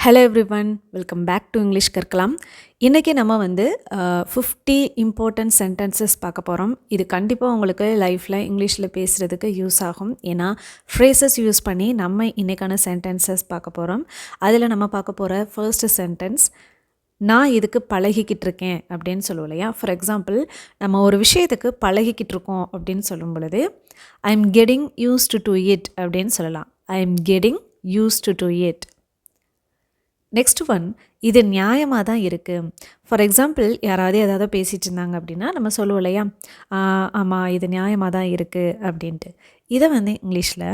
Hello everyone, welcome back to English கற்கலாம். இன்றைக்கி நம்ம 50 இம்பார்ட்டன்ட் சென்டென்சஸ் பார்க்க போகிறோம். இது கண்டிப்பாக உங்களுக்கு லைஃப்பில் இங்கிலீஷில் பேசுகிறதுக்கு யூஸ் ஆகும். ஏன்னா ஃப்ரேசஸ் யூஸ் பண்ணி நம்ம இன்றைக்கான சென்டென்சஸ் பார்க்க போகிறோம். அதில் நம்ம பார்க்க போகிற ஃபர்ஸ்ட் சென்டென்ஸ், நான் இதுக்கு பழகிக்கிட்டு இருக்கேன் அப்படின்னு சொல்லுவோம் இல்லையா. ஃபார் எக்ஸாம்பிள், நம்ம ஒரு விஷயத்துக்கு பழகிக்கிட்டு இருக்கோம் அப்படின்னு சொல்லும் பொழுது ஐ am getting used to it அப்படின்னு சொல்லலாம். I am getting used to it. Next one, இது நியாயமாக தான் இருக்குது. ஃபார் எக்ஸாம்பிள், யாராவது ஏதாவது பேசிகிட்டு இருந்தாங்க அப்படின்னா நம்ம சொல்லுவோம் இல்லையா, ஆமாம் இது நியாயமாக தான் இருக்குது அப்படின்ட்டு. இதை இங்கிலீஷில்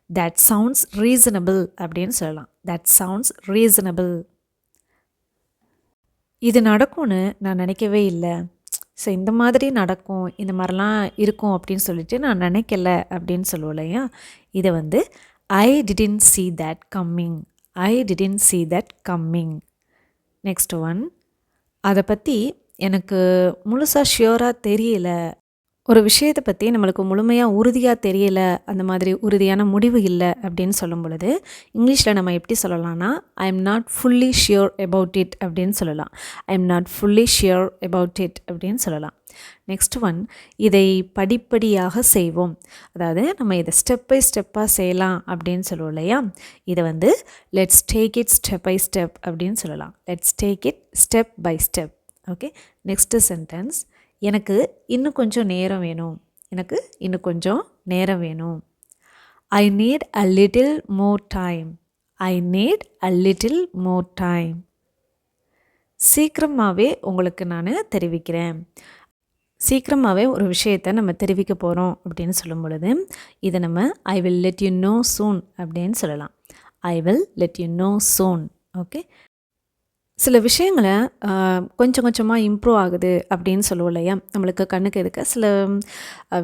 தட் சவுண்ட்ஸ் ரீசனபிள் அப்படின்னு சொல்லலாம். That sounds reasonable. இது நடக்கும்னு நான் நினைக்கவே இல்லை. ஸோ இந்த மாதிரி நடக்கும், இந்த மாதிரிலாம் இருக்கும் அப்படின்னு சொல்லிட்டு நான் நினைக்கல அப்படின்னு சொல்லுவோம் இல்லையா. இதை I didn't see that coming. I didn't see that coming. Next one, அதை பற்றி எனக்கு முழுசாக ஷியோராக தெரியல. ஒரு விஷயத்தை பற்றி நம்மளுக்கு முழுமையாக உறுதியாக தெரியல, அந்த மாதிரி உறுதியான முடிவு இல்லை அப்படின்னு சொல்லும் பொழுது இங்கிலீஷில் நம்ம எப்படி சொல்லலாம்னா I am not fully sure about it அப்படின்னு சொல்லலாம். I am not fully sure about it அப்படின்னு சொல்லலாம். நெக்ஸ்ட் ஒன், இதை படிப்படியாக செய்வோம். அதாவது நம்ம இதை ஸ்டெப் பை ஸ்டெப்பாக செய்யலாம் அப்படின்னு சொல்லுவோம் இல்லையா. இதை let's take it step by step அப்படின்னு சொல்லலாம். Let's take it step by step. Okay. Next sentence, எனக்கு இன்னும் கொஞ்சம் நேரம் வேணும். எனக்கு இன்னும் கொஞ்சம் நேரம் வேணும். I need a little more time. I need a little more time. சீக்கிரமாகவே உங்களுக்கு நான் தெரிவிக்கிறேன். சீக்கிரமாகவே ஒரு விஷயத்தை நம்ம தெரிவிக்க போகிறோம் அப்படின்னு சொல்லும் பொழுது இதை நம்ம I will let you know soon அப்படின்னு சொல்லலாம். I will let you know soon. Okay. சில விஷயங்களை கொஞ்சம் கொஞ்சமாக இம்ப்ரூவ் ஆகுது அப்படின்னு சொல்லுவோம் இல்லையா. நம்மளுக்கு கண்ணுக்கு எதுக்க சில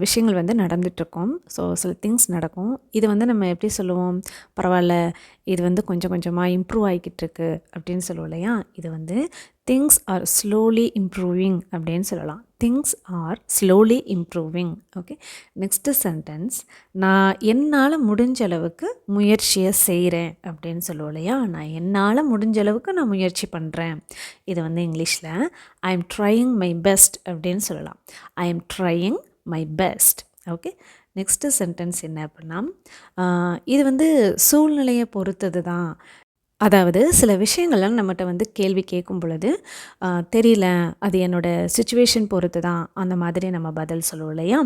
விஷயங்கள் நடந்துகிட்ருக்கோம். ஸோ சில திங்ஸ் நடக்கும். இது நம்ம எப்படி சொல்லுவோம், பரவாயில்ல இது கொஞ்சம் கொஞ்சமாக இம்ப்ரூவ் ஆகிக்கிட்டு இருக்கு அப்படின்னு சொல்லுவோம் இல்லையா. இது திங்ஸ் ஆர் ஸ்லோலி இம்ப்ரூவிங் அப்படின்னு சொல்லலாம். Things are slowly improving. Okay. Next sentence, நான் என்னால் முடிஞ்ச அளவுக்கு முயற்சியை செய்கிறேன் அப்படின்னு சொல்லுவோம் இல்லையா. நான் என்னால் முடிஞ்ச அளவுக்கு நான் முயற்சி பண்ணுறேன். இது இங்கிலீஷில் I am trying my best அப்படின்னு சொல்லலாம். I am trying my best. Okay. Next sentence என்ன அப்படின்னா, இது சூழ்நிலையை பொறுத்தது தான். அதாவது சில விஷயங்கள்லாம் நம்மகிட்ட கேள்வி கேட்கும் பொழுது தெரியல, அது என்னோடய சுச்சுவேஷன் பொறுத்து தான், அந்த மாதிரி நம்ம பதில் சொல்லுவோம் இல்லையா.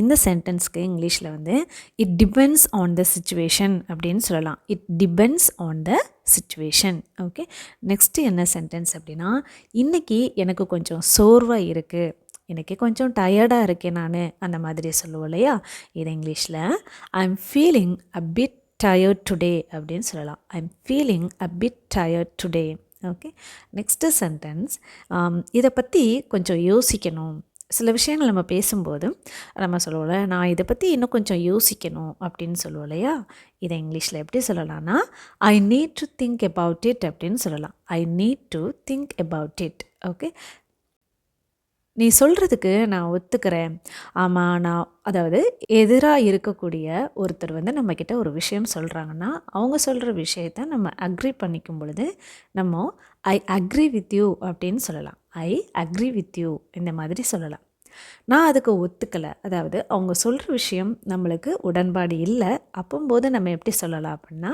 இந்த சென்டென்ஸ்க்கு இங்கிலீஷில் it depends on the situation அப்படின்னு சொல்லலாம். It depends on the situation. Okay. Next என்ன சென்டென்ஸ் அப்படின்னா, இன்றைக்கி எனக்கு கொஞ்சம் சோர்வாக இருக்குது, இன்றைக்கி கொஞ்சம் டயர்டாக இருக்கேன் நான், அந்த மாதிரி சொல்லுவோம் இல்லையா. இது இங்கிலீஷில் I am feeling a bit tired today அப்படின்னு சொல்லலாம். I am feeling a bit tired today. Okay. Next sentence, இதை பற்றி கொஞ்சம் யோசிக்கணும். சில விஷயங்கள் நம்ம பேசும்போது நம்ம சொல்லுவோம்ல, நான் இதை பற்றி இன்னும் கொஞ்சம் யோசிக்கணும் அப்படின்னு சொல்லுவோம் இல்லையா. இதை இங்கிலீஷில் எப்படி சொல்லலாம்னா I need to think about it அப்படின்னு சொல்லலாம். I need to think about it. Okay. நீ சொல்கிறதுக்கு நான் ஒத்துக்கிறேன். ஆமாம், நான் அதாவது எதிராக இருக்கக்கூடிய ஒருத்தர் நம்மக்கிட்ட ஒரு விஷயம் சொல்கிறாங்கன்னா அவங்க சொல்கிற விஷயத்த நம்ம அக்ரி பண்ணிக்கும் பொழுது நம்ம ஐ அக்ரி வித் யூ அப்படின்னு சொல்லலாம். ஐ அக்ரி வித் யூ இந்த மாதிரி சொல்லலாம். நான் அதுக்கு ஒத்துக்கலை, அதாவது அவங்க சொல்கிற விஷயம் நம்மளுக்கு உடன்பாடு இல்லை, அப்போம்போது நம்ம எப்படி சொல்லலாம் அப்படின்னா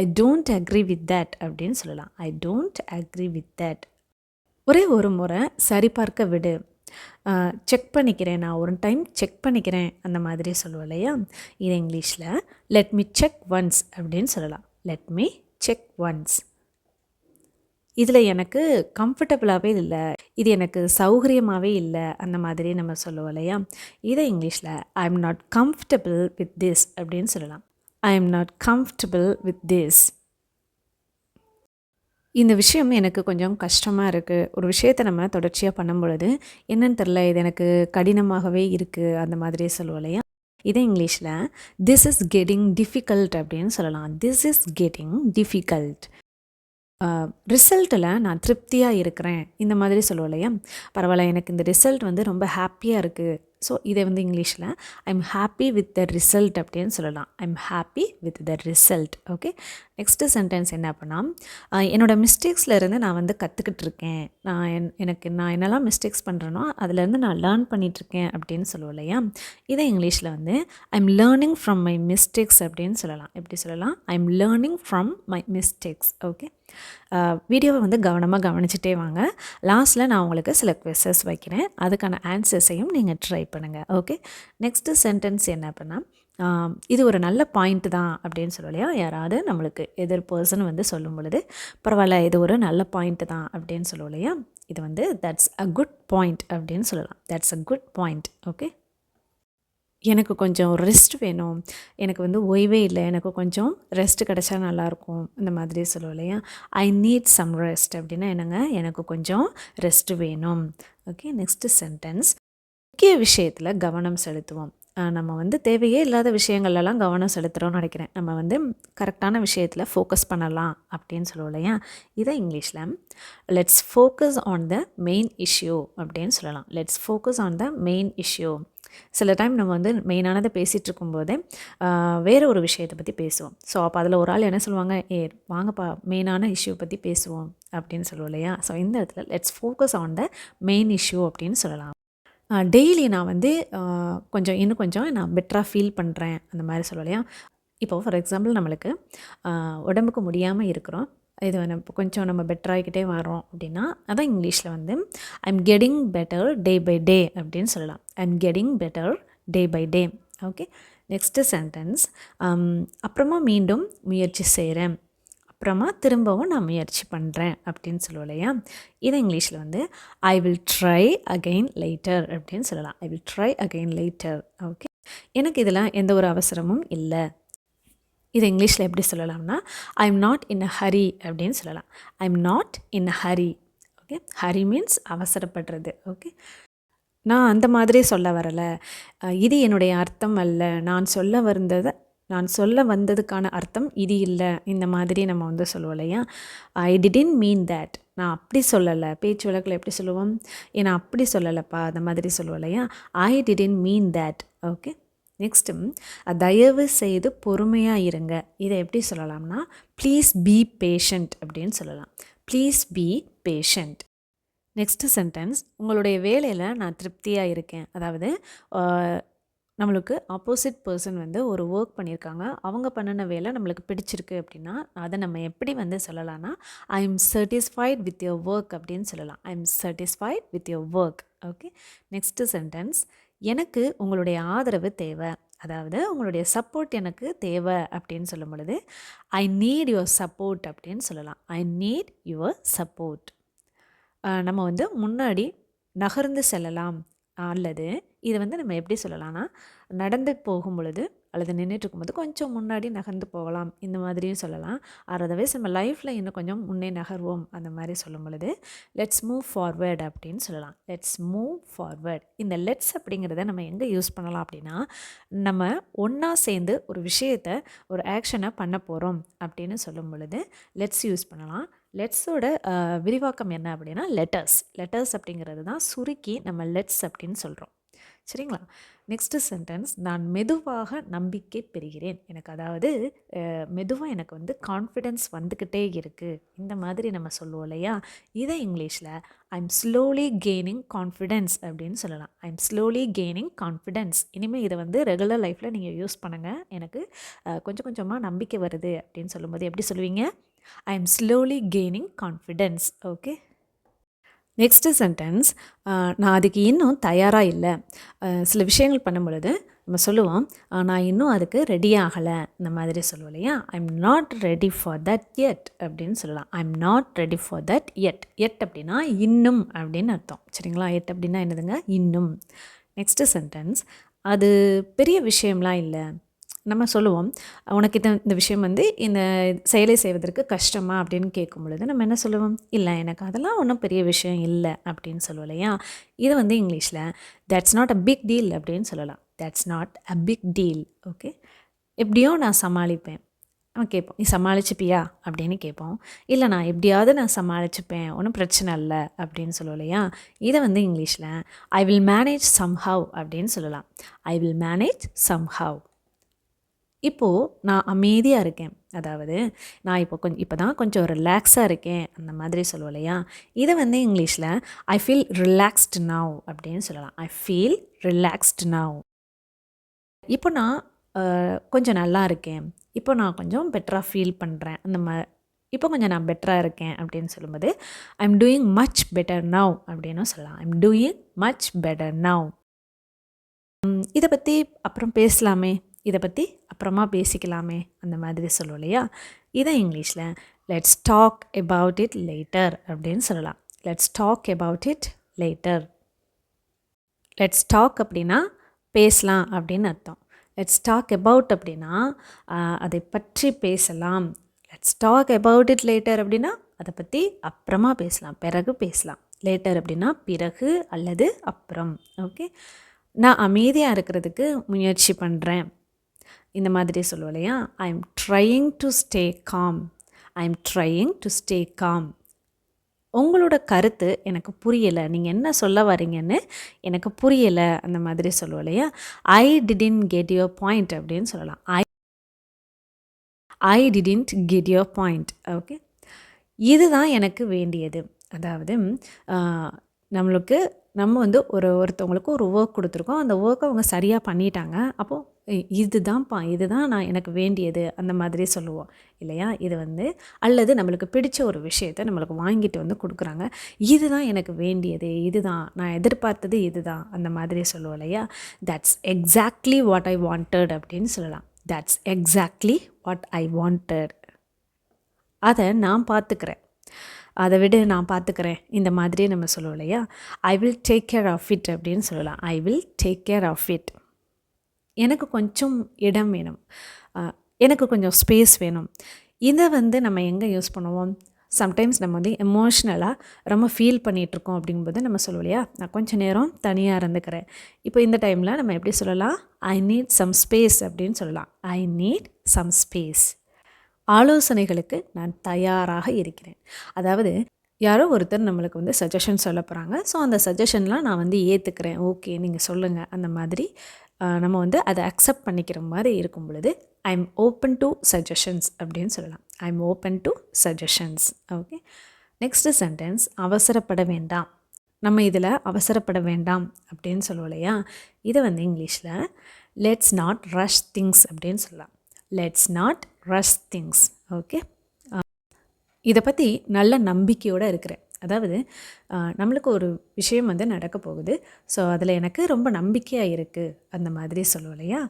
I don't agree with that அப்படின்னு சொல்லலாம். I don't agree with that. ஒரே ஒரு முறை சரிபார்க்க விடு, செக் பண்ணிக்கிறேன், நான் ஒரு டைம் செக் பண்ணிக்கிறேன், அந்த மாதிரி சொல்லுவோம் இல்லையா. இது இங்கிலீஷில் லெட் மீ செக் ஒன்ஸ் அப்படின்னு சொல்லலாம். Let me check once. இதில் எனக்கு கம்ஃபர்டபுளாகவே இல்லை, இது எனக்கு சௌகரியமாகவே இல்லை, அந்த மாதிரி நம்ம சொல்லுவோம் இல்லையா. இதை இங்கிலீஷில் I am not comfortable with this அப்படின்னு சொல்லலாம். I am not comfortable with this. இந்த விஷயம் எனக்கு கொஞ்சம் கஷ்டமாக இருக்குது. ஒரு விஷயத்தை நம்ம தொடர்ச்சியாக பண்ணும் பொழுது என்னன்னு தெரில, இது எனக்கு கடினமாகவே இருக்குது, அந்த மாதிரியே சொல்லுவோம் இல்லையா. இதே இங்கிலீஷில் திஸ் இஸ் கெட்டிங் டிஃபிகல்ட் அப்படின்னு சொல்லலாம். This is getting difficult. ரிசல்ட்டில் நான் திருப்தியாக இருக்கிறேன், இந்த மாதிரி சொல்லுவோம் இல்லையா. பரவாயில்ல, எனக்கு இந்த ரிசல்ட் ரொம்ப ஹாப்பியாக இருக்குது. ஸோ இதை இங்கிலீஷில் I am happy with the result அப்படின்னு சொல்லலாம். I am happy with the result. Okay. Next sentence என்ன அப்படின்னா, என்னோடய மிஸ்டேக்ஸ்லேருந்து நான் வந்து கற்றுக்கிட்டு இருக்கேன். நான் என்னெல்லாம் மிஸ்டேக்ஸ் பண்ணுறேனோ அதுலேருந்து நான் லேர்ன் பண்ணிகிட்ருக்கேன் அப்படின்னு சொல்லுவோம் இல்லையா? இதே இங்கிலீஷில் வந்து I am learning from my mistakes அப்படின்னு சொல்லலாம். எப்படி சொல்லலாம்? I am learning from my mistakes. Okay, வீடியோவை வந்து கவனமாக கவனிச்சுட்டே வாங்க. லாஸ்ட்டில் நான் உங்களுக்கு சில குவெஸ்சஸ் வைக்கிறேன், அதுக்கான ஆன்சர்ஸையும் நீங்கள் ட்ரை பண்ணுங்கள். ஓகே, நெக்ஸ்ட்டு சென்டென்ஸ் என்ன அப்படின்னா, இது ஒரு நல்ல பாயிண்ட் தான் அப்படின்னு சொல்லலையா? யாராவது நம்மளுக்கு எதிர் பர்சன் வந்து சொல்லும் பொழுது, பரவாயில்ல இது ஒரு நல்ல பாயிண்ட் தான் அப்படின்னு சொல்லுவோம் இல்லையா? இது வந்து தட்ஸ் அ குட் பாயிண்ட் அப்படின்னு சொல்லலாம். That's a good point. Okay, எனக்கு கொஞ்சம் ரெஸ்ட் வேணும், எனக்கு வந்து ஓய்வே இல்லை, எனக்கு கொஞ்சம் ரெஸ்ட் கிடச்சா நல்லாயிருக்கும், இந்த மாதிரி சொல்லுவோம் இல்லையா? ஐ நீட் சம் ரெஸ்ட் அப்படின்னா என்னங்க? எனக்கு கொஞ்சம் ரெஸ்ட் வேணும். ஓகே, நெக்ஸ்ட்டு சென்டென்ஸ், முக்கிய விஷயத்தில் கவனம் செலுத்துவோம். நம்ம வந்து தேவையே இல்லாத விஷயங்கள்லாம் கவனம் செலுத்துகிறோம்னு நினைக்கிறேன். நம்ம வந்து கரெக்டான விஷயத்தில் ஃபோக்கஸ் பண்ணலாம் அப்படின்னு சொல்லுவோம் இல்லையா? இதை இங்கிலீஷில் let's focus on the main issue அப்படின்னு சொல்லலாம். Let's focus on the main issue. சில டைம் நம்ம வந்து மெயினானதை பேசிகிட்டு இருக்கும்போதே வேறு ஒரு விஷயத்தை பற்றி பேசுவோம். ஸோ அப்போ அதில் ஒரு ஆள் என்ன சொல்லுவாங்க, வாங்கப்பா மெயினான இஷ்யூ பற்றி பேசுவோம் அப்படின்னு சொல்லுவோம் இல்லையா? ஸோ இந்த இடத்துல let's focus on the main issue அப்படின்னு சொல்லலாம். டெய்லி நான் வந்து இன்னும் கொஞ்சம் நான் பெட்டராக ஃபீல் பண்ணுறேன் அந்த மாதிரி சொல்லுவோம் இல்லையா? இப்போது ஃபார் எக்ஸாம்பிள் நம்மளுக்கு உடம்புக்கு முடியாமல் இருக்கிறோம், இது கொஞ்சம் நம்ம பெட்டராகிக்கிட்டே வரோம் அப்படின்னா, அதான் இங்கிலீஷில் வந்து I am getting better day by day அப்படின்னு சொல்லலாம். I am getting better day by day. Okay, next sentence, அப்புறமா மீண்டும் முயற்சி செய்கிறேன், அப்புறமா திரும்பவும் நான் முயற்சி பண்ணுறேன் அப்படின்னு சொல்லுவோம் இல்லையா? இதை இங்கிலீஷில் வந்து I will try again later அப்படின்னு சொல்லலாம். I will try again later. Okay, எனக்கு இதெல்லாம் எந்த ஒரு அவசரமும் இல்லை. இது இங்கிலீஷில் எப்படி சொல்லலாம்னா, I am not in a hurry அப்படின்னு சொல்லலாம். I am not in a hurry. Okay, hurry means அவசரப்படுறது. ஓகே, நான் அந்த மாதிரி சொல்ல வரலை, இது என்னுடைய அர்த்தம் அல்ல, நான் சொல்ல வந்ததுக்கான அர்த்தம் இது இல்லை, இந்த மாதிரி நம்ம வந்து சொல்லுவோம் இல்லையா? ஐ டிடன்ட் மீன் தேட், நான் அப்படி சொல்லலை. பேச்சு வழக்கில் எப்படி சொல்லுவோம், நான் அப்படி சொல்லலைப்பா, அந்த மாதிரி சொல்லுவோம் இல்லையா? I didn't mean that. Okay, next தயவு செய்து பொறுமையாக இருங்க. இதை எப்படி சொல்லலாம்னா, ப்ளீஸ் பி பேஷண்ட் அப்படின்னு சொல்லலாம். Please be patient. Next sentence, உங்களுடைய வேலையில் நான் திருப்தியாக இருக்கேன். அதாவது நம்மளுக்கு ஆப்போசிட் பர்சன் வந்து ஒரு ஒர்க் பண்ணியிருக்காங்க, அவங்க பண்ணின வேலை நம்மளுக்கு பிடிச்சிருக்கு அப்படின்னா, அதை நம்ம எப்படி வந்து சொல்லலாம்னா, I am satisfied with your work அப்படின்னு சொல்லலாம். I am satisfied with your work. Okay, next sentence, எனக்கு உங்களுடைய ஆதரவு தேவை, அதாவது உங்களுடைய சப்போர்ட் எனக்கு தேவை அப்படின்னு சொல்லும் பொழுது ஐ நீட் யுவர் சப்போர்ட் அப்படின்னு சொல்லலாம். I need your support. நம்ம வந்து முன்னாடி நகர்ந்து செல்லலாம், அல்லது இதை வந்து நம்ம எப்படி சொல்லலாம்னா, நடந்து போகும் பொழுது அல்லது நின்றுட்டு இருக்கும்போது கொஞ்சம் முன்னாடி நகர்ந்து போகலாம், இந்த மாதிரியும் சொல்லலாம். அதர்வைஸ் நம்ம லைஃப்பில் இன்னும் கொஞ்சம் முன்னே நகர்வோம் அந்த மாதிரி சொல்லும் பொழுது லெட்ஸ் மூவ் ஃபார்வேர்ட் அப்படின்னு சொல்லலாம். Let's move forward. இந்த லெட்ஸ் அப்படிங்கிறத நம்ம எங்கே யூஸ் பண்ணலாம் அப்படின்னா, நம்ம ஒன்றா சேர்ந்து ஒரு விஷயத்தை, ஒரு ஆக்ஷனை பண்ண போகிறோம் அப்படின்னு சொல்லும் பொழுது லெட்ஸ் யூஸ் பண்ணலாம். லெட்ஸோட விரிவாக்கம் என்ன அப்படின்னா லெட்டர்ஸ் அப்படிங்கிறது தான் சுருக்கி நம்ம லெட்ஸ் அப்படின்னு சொல்கிறோம். சரிங்களா? நெக்ஸ்ட்டு சென்டென்ஸ், நான் மெதுவாக நம்பிக்கை பெறுகிறேன். எனக்கு அதாவது மெதுவாக எனக்கு வந்து கான்ஃபிடென்ஸ் வந்துக்கிட்டே இருக்குது, இந்த மாதிரி நம்ம சொல்லுவோம் இல்லையா? இதை இங்கிலீஷில் I M slowly gaining confidence அப்படின்னு சொல்லலாம். I M slowly gaining confidence. இனிமேல் இதை வந்து ரெகுலர் லைஃப்பில் நீங்கள் யூஸ் பண்ணுங்கள். எனக்கு கொஞ்சம் கொஞ்சமாக நம்பிக்கை வருது அப்படின்னு சொல்லும்போது எப்படி சொல்லுவீங்க? I am slowly gaining confidence. Okay, next sentence, நான் அதுக்கு இன்னும் தயாராக இல்லை. சில விஷயங்கள் பண்ணும் பொழுது நம்ம சொல்லுவோம், நான் இன்னும் அதுக்கு ரெடி ஆகலை, இந்த மாதிரி சொல்லுவோம் இல்லையா? I am not ready for that yet அப்படின்னு சொல்லலாம். I am not ready for that yet. Yet அப்படின்னா இன்னும் அப்படின்னு அர்த்தம். சரிங்களா? எட் அப்படின்னா என்னதுங்க? இன்னும். நெக்ஸ்ட்டு சென்டென்ஸ், அது பெரிய விஷயம்லாம் இல்லை. நம்ம சொல்லுவோம், உனக்கு இந்த விஷயம் வந்து இந்த செயலை செய்வதற்கு கஷ்டமா அப்படின்னு கேட்கும் பொழுது நம்ம என்ன சொல்லுவோம்? இல்லை, எனக்கு அதெல்லாம் ஒன்றும் பெரிய விஷயம் இல்லை அப்படின்னு சொல்லுவோம் இல்லையா? இது வந்து இங்கிலீஷில் that's not a big deal அப்படின்னு சொல்லலாம். That's not a big deal. Okay, எப்படியோ நான் சமாளிப்பேன். கேட்போம், நீ சமாளிச்சுப்பியா அப்படின்னு கேட்போம். இல்லை, நான் சமாளிச்சுப்பேன், ஒன்றும் பிரச்சனை இல்லை அப்படின்னு சொல்லுவோம் இல்லையா? இதை வந்து இங்கிலீஷில் ஐ வில் மேனேஜ் சம்ஹவ் அப்படின்னு சொல்லலாம். I will manage somehow. இப்போது நான் அமைதியாக இருக்கேன், அதாவது நான் இப்போ தான் கொஞ்சம் ரிலாக்ஸாக இருக்கேன் அந்த மாதிரி சொல்லுவோம் இல்லையா. இதை வந்து இங்கிலீஷில் ஐ ஃபீல் ரிலாக்ஸ்டு நவ் அப்படின்னு சொல்லலாம். I feel relaxed now. இப்போ நான் கொஞ்சம் நல்லா இருக்கேன், இப்போ நான் கொஞ்சம் பெட்டராக ஃபீல் பண்ணுறேன், இப்போ கொஞ்சம் நான் பெட்டராக இருக்கேன் அப்படின்னு சொல்லும்போது I am doing much better now அப்படின்னு சொல்லலாம். I am doing much better now. இதை பற்றி அப்புறம் பேசலாமே, இதை பற்றி அப்புறமா பேசிக்கலாமே அந்த மாதிரி சொல்லுவோம் இல்லையா. இதை இங்கிலீஷில் let's talk about it later அப்படின்னு சொல்லலாம். Let's talk about it later. Let's talk அப்படின்னா பேசலாம் அப்படின்னு அர்த்தம். லெட்ஸ் டாக் அபவுட் அப்படின்னா அதை பற்றி பேசலாம். Let's talk about it later அப்படின்னா அதை பற்றி அப்புறமா பேசலாம், பிறகு பேசலாம். லேட்டர் அப்படின்னா பிறகு அல்லது அப்புறம். ஓகே, நான் அமைதியாக இருக்கிறதுக்கு முயற்சி பண்ணுறேன் இந்த மாதிரி சொல்லுவோம் இல்லையா. I am trying to stay com. I am trying to stay com. உங்களோட கருத்து எனக்கு புரியலை, நீங்கள் என்ன சொல்ல வரீங்கன்னு எனக்கு புரியலை அந்த மாதிரி சொல்லுவோம் இல்லையா. I didn't get your point அப்படின்னு சொல்லலாம். I didn't get your point. Okay, இதுதான் எனக்கு வேண்டியது. அதாவது நம்ம வந்து ஒருத்தவங்களுக்கு ஒரு ஒர்க் கொடுத்துருக்கோம், அந்த ஒர்க்கை அவங்க சரியாக பண்ணிட்டாங்க. அப்போது இதுதான் நான் எனக்கு வேண்டியது அந்த மாதிரி சொல்லுவோம் இல்லையா. இது வந்து அல்லது நம்மளுக்கு பிடிச்ச ஒரு விஷயத்தை நம்மளுக்கு வாங்கிட்டு வந்து கொடுக்குறாங்க, இதுதான் எனக்கு வேண்டியது, இதுதான் நான் எதிர்பார்த்தது, இதுதான் அந்த மாதிரி சொல்லுவோம் இல்லையா. That's exactly what I wanted அப்படின்னு சொல்லலாம். That's exactly what I wanted. அதை நான் பார்த்துக்கிறேன், அதை விட நான் பார்த்துக்கிறேன் இந்த மாதிரியே நம்ம சொல்லுவோம் இல்லையா. I will take care of it அப்படின்னு சொல்லலாம். I will take care of it. எனக்கு கொஞ்சம் இடம் வேணும், எனக்கு கொஞ்சம் ஸ்பேஸ் வேணும். இதை வந்து நம்ம எங்கே யூஸ் பண்ணுவோம்? சம்டைம்ஸ் நம்ம வந்து எமோஷ்னலாக ரொம்ப ஃபீல் பண்ணிகிட்ருக்கோம் அப்படிங்கும்போது நம்ம சொல்லுவோம் இல்லையா, நான் கொஞ்சம் நேரம் தனியாக இருந்துக்கிறேன். இப்போ இந்த டைமில் நம்ம எப்படி சொல்லலாம்? ஐ நீட் சம் ஸ்பேஸ் அப்படின்னு சொல்லலாம். I need some space. ஆலோசனைகளுக்கு நான் தயாராக இருக்கிறேன். அதாவது யாரோ ஒருத்தர் நம்மளுக்கு வந்து சஜஷன் சொல்ல போகிறாங்க. ஸோ அந்த சஜஷன்லாம் நான் வந்து ஏற்றுக்கிறேன், ஓகே நீங்கள் சொல்லுங்கள் அந்த மாதிரி நம்ம வந்து அதை அக்செப்ட் பண்ணிக்கிற மாதிரி இருக்கும் பொழுது I am open to suggestions அப்படின்னு சொல்லலாம். I M open to suggestions. Okay, next sentence அவசரப்பட வேண்டாம். நம்ம இதில் அவசரப்பட வேண்டாம் அப்படின்னு சொல்லுவோம் இல்லையா. இதை வந்து இங்கிலீஷில் லெட்ஸ் நாட் ரஷ் திங்ஸ் அப்படின்னு சொல்லலாம். Let's not rush things. Okay, இதை பற்றி நல்ல நம்பிக்கையோடு இருக்கிறேன். அதாவது நம்மளுக்கு ஒரு விஷயம் வந்து நடக்க போகுது, ஸோ அதில் எனக்கு ரொம்ப நம்பிக்கையாக இருக்குது அந்த மாதிரி சொல்லுவோம் இல்லையா.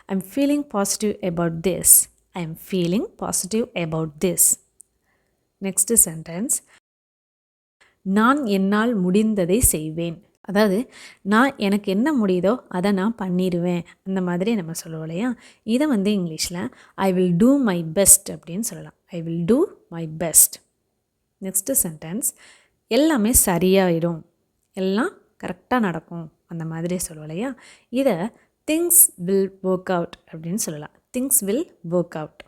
I am feeling positive about this. I am feeling positive about this. Next sentence நான் என்னால் முடிந்ததை செய்வேன். அதாவது எனக்கு என்ன முடியுதோ அதை நான் பண்ணிடுவேன் அந்த மாதிரி நம்ம சொல்லுவோம் இல்லையா. இதை வந்து இங்கிலீஷில் I will do my best அப்படின்னு சொல்லலாம். I will do my best. Next sentence எல்லாமே சரியாயிடும், எல்லாம் கரெக்டாக நடக்கும் அந்த மாதிரி சொல்லுவோம் இல்லையா. இதை திங்ஸ் வில் ஒர்க் அவுட் அப்படின்னு சொல்லலாம். Things will work out.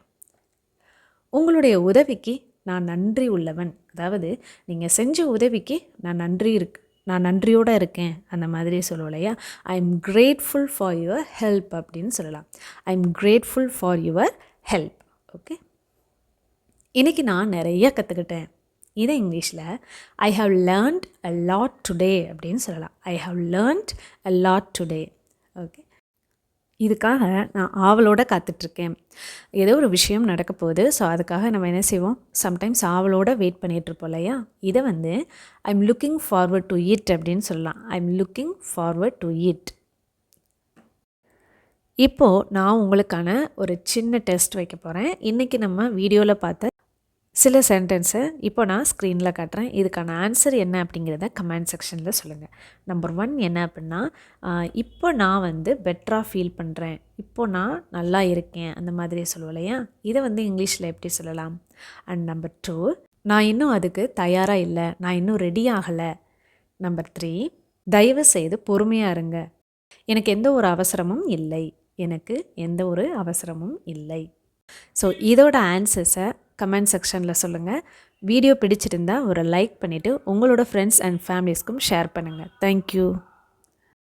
உங்களுடைய உதவிக்கு நான் நன்றி உள்ளவன். அதாவது நீங்கள் செஞ்ச உதவிக்கு நான் நன்றியோடு இருக்கேன் அந்த மாதிரி சொல்லுவோம் இல்லையா. I am grateful for your help அப்படின்னு சொல்லலாம். I am grateful for your help. Okay, இன்றைக்கி நான் நிறைய கற்றுக்கிட்டேன். இதை இங்கிலீஷில் I have learned a lot today அப்படின்னு சொல்லலாம். I have learned a lot today. Okay, இதுக்காக நான் ஆவலோடு காத்துட்ருக்கேன். ஏதோ ஒரு விஷயம் நடக்க போகுது, ஸோ அதுக்காக நம்ம என்ன செய்வோம், சம்டைம்ஸ் ஆவலோடு வெயிட் பண்ணிகிட்ருப்போம் இல்லையா. இதை வந்து I am looking forward to it அப்படின்னு சொல்லலாம். I am looking forward to it. இப்போது நான் உங்களுக்கான ஒரு சின்ன டெஸ்ட் வைக்க போகிறேன். இன்றைக்கி நம்ம வீடியோவில் பார்த்த சில சென்டென்ஸை இப்போ நான் ஸ்க்ரீனில் காட்டுறேன். இதுக்கான ஆன்சர் என்ன அப்படிங்கிறத கமெண்ட் செக்ஷனில் சொல்லுங்கள். நம்பர் 1 என்ன அப்படின்னா, இப்போ நான் வந்து பெட்டராக ஃபீல் பண்ணுறேன், இப்போ நான் நல்லா இருக்கேன் அந்த மாதிரி சொல்லுவோம் இல்லையா. இதை வந்து இங்கிலீஷில் எப்படி சொல்லலாம்? அண்ட் நம்பர் 2, நான் இன்னும் அதுக்கு தயாராக இல்லை, நான் இன்னும் ரெடி ஆகலை. நம்பர் 3, தயவு செய்து பொறுமையாக இருங்க, எனக்கு எந்த ஒரு அவசரமும் இல்லை, எனக்கு எந்த ஒரு அவசரமும் இல்லை. ஸோ இதோட ஆன்சர்ஸை கமெண்ட் செக்ஷனில் சொல்லுங்கள். வீடியோ பிடிச்சிருந்தால் ஒரு லைக் பண்ணிவிட்டு உங்களோட ஃப்ரெண்ட்ஸ் அண்ட் ஃபேமிலிஸ்க்கும் ஷேர் பண்ணுங்கள். தேங்க்யூ.